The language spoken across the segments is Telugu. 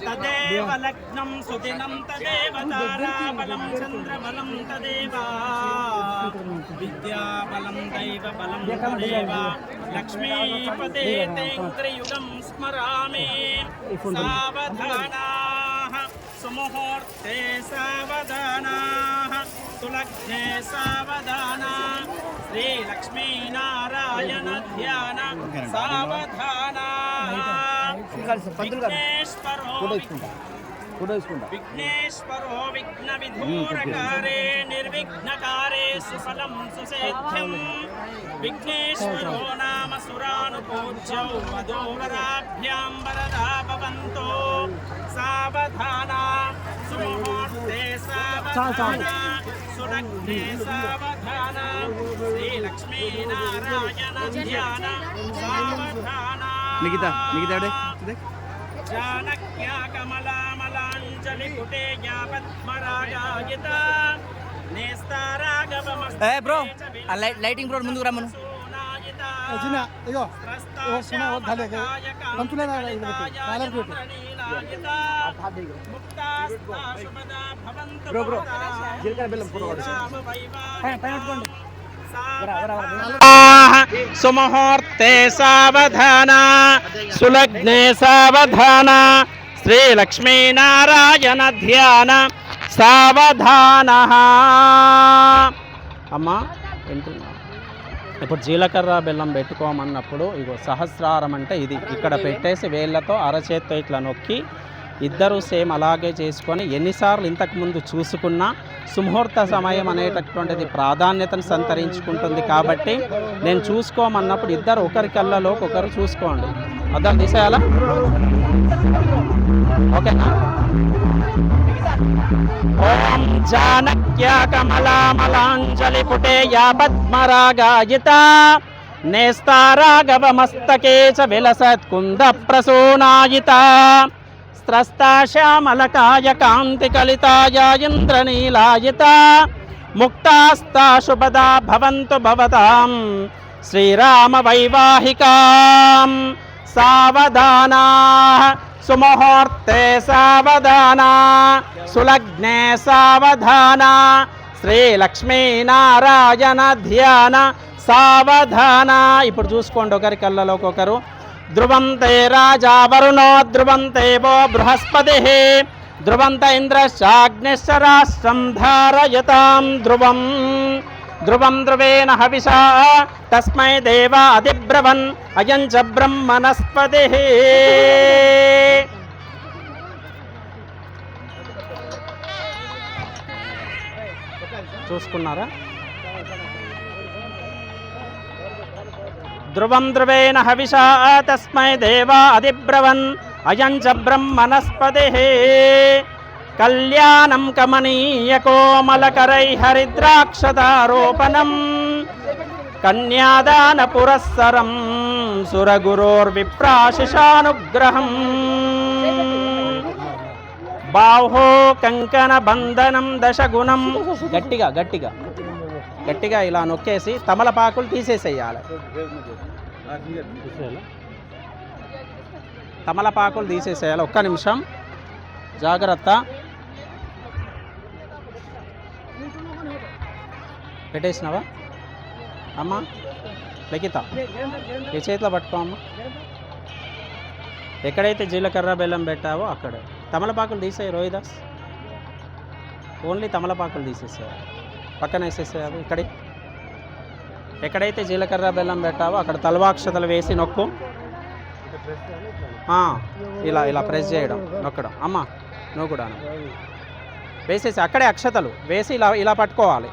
తదేవ లగ్నం సుదినం తదేవ తారాబలం చంద్రబలం తదేవ విద్యాబలం దైవబలం తదేవ లక్ష్మీపదే తేంద్రయుగం స్మరామి సావధానాః సుముహూర్తే సావధానాః సులగ్నే సావధానా శ్రీలక్ష్మీనారాయణ ధ్యాన సావధానా విఘ్నేశ్వరో విఘ్న విధూరకారే నిర్విఘ్నకారే సుఫలం సుసేధ్యం విఘ్నేశ్వరో నామ సురానుపూజ్యౌ వధూవరాభ్యాం వరదా భవంతో సావధానా సుముహూర్తే సావధానా సులగ్నే సావధానా శ్రీలక్ష్మీనారాయణ ధ్యాన సావధానా జానక్యా కమలామలాంజలిపుటే యాపద్మరాగాయిత నేస్తారాగవమస్తే బ్రో లైటింగ్ బ్రో ముందుకు రమ్మను బ్రో బ్రో జీలకర్ర బెల్లం సుముహూర్తే సావధాన సులగ్నే సావధాన శ్రీలక్ష్మీనారాయణ ధ్యాన సావధాన. అమ్మా వింటున్నా, ఇప్పుడు జీలకర్ర బెల్లం పెట్టుకోమన్నప్పుడు ఇగో సహస్రారం అంటే ఇది ఇక్కడ పెట్టేసి వేళ్ళతో అరచేత్తో ఇట్లా నొక్కి ఇద్దరు సేమ్ అలాగే చేసుకొని ఎన్నిసార్లు ఇంతకుముందు చూసుకున్నా సుముహూర్త సమయం అనేటటువంటిది ప్రాధాన్యతను సంతరించుకుంటుంది. కాబట్టి నేను చూసుకోమన్నప్పుడు ఇద్దరు ఒకరి కళ్ళలోకి ఒకరు చూసుకోండి. అర్థం తీసేయాలా? ఓకేనా? ఓం జానక్య కమలామలాంజలి పుటే యా పద్మరాగాయిత నేస్తారాగవమస్తకే చ విలసత్ కుంద ప్రసూనాయిత స్త్రస్తాశ్యామలకాయ కాంతి కలితాయ ఇంద్రనీలాయిత ముక్తాస్తా శుభదా భవంతు భవతాం శ్రీరామ వైవాహికాం సావధానా సుముహూర్తే సావధానా సులగ్నే సావధానా శ్రీలక్ష్మీనారాయణ ధ్యాన సావధానా. ఇప్పుడు చూసుకోండి ఒకరి కళ్ళలోకి ఒకరు. ధ్రువంతే రాజా వరుణో ధ్రువంతే వో బృహస్పతి ధ్రువంత ఇంద్రశ్చాగ్నిశ్చ రాష్ట్రం ధారయతాం ధ్రువం ధ్రువం ధ్రువేణ హవిషా తస్మై దేవా అధిబ్రవన్ అయం చ బ్రహ్మణస్పతి. చూసుకున్నారా? ధ్రువం ధ్రువేణ హవిషా తస్మై దేవా అధిబ్రవన్ అయం చ బ్రహ్మణస్పతి. కళ్యాణం కమనీయ కోమలకరై హరిద్రాక్షతారోపణం కన్యాదాన పురస్సరం సురగురోర్విప్రాశిషానుగ్రహం బాహో కంకణ బంధనం దశగుణం. గట్టిగా గట్టిగా గట్టిగా ఇలా నొక్కేసి తమలపాకులు తీసేసేయాలి. తమలపాకులు తీసేసేయాలి. ఒక్క నిమిషం జాగ్రత్త. పెట్టేసినావా అమ్మా? లిఖిత ఈ చేతిలో పట్టుకో అమ్మ. ఎక్కడైతే జీలకర్ర బెల్లం పెట్టావో అక్కడే తమలపాకులు తీసేయి రోహిదాస్. ఓన్లీ తమలపాకులు తీసేసేయాలి. పక్కన వేసేసేయాలి. ఎక్కడైతే జీలకర్ర బెల్లం పెట్టావో అక్కడ తలవాక్షతలు వేసి నొక్కు. ఇలా ఇలా ప్రెస్ చేయడం, నొక్కడం. అమ్మ నువ్వు కూడా వేసేసి అక్కడే అక్షతలు వేసి ఇలా ఇలా పట్టుకోవాలి.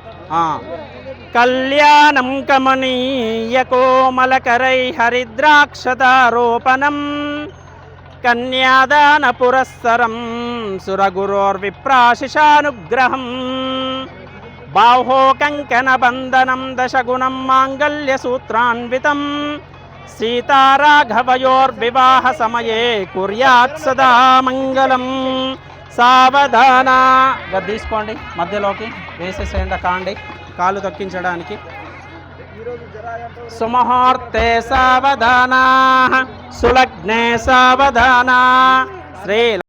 కళ్యాణం కమనీయ కోమలకరై హరిద్రాక్షతారోపణం కన్యాదాన పురస్సరం సురగురోర్విప్రాశిషానుగ్రహం బాహో కంకణ బంధనం దశగుణం మాంగళ్యసూత్రాన్వితం సీతారాఘవయోర్వివాహ సమయే కుర్యాత్ సదా మంగళం. సావధానా. తీసుకోండి మధ్యలోకి వేసేసేయండి. కాండి కాలు తొక్కించడానికి సుముహూర్తే సావధానా సులగ్నే సావధానా శ్రీ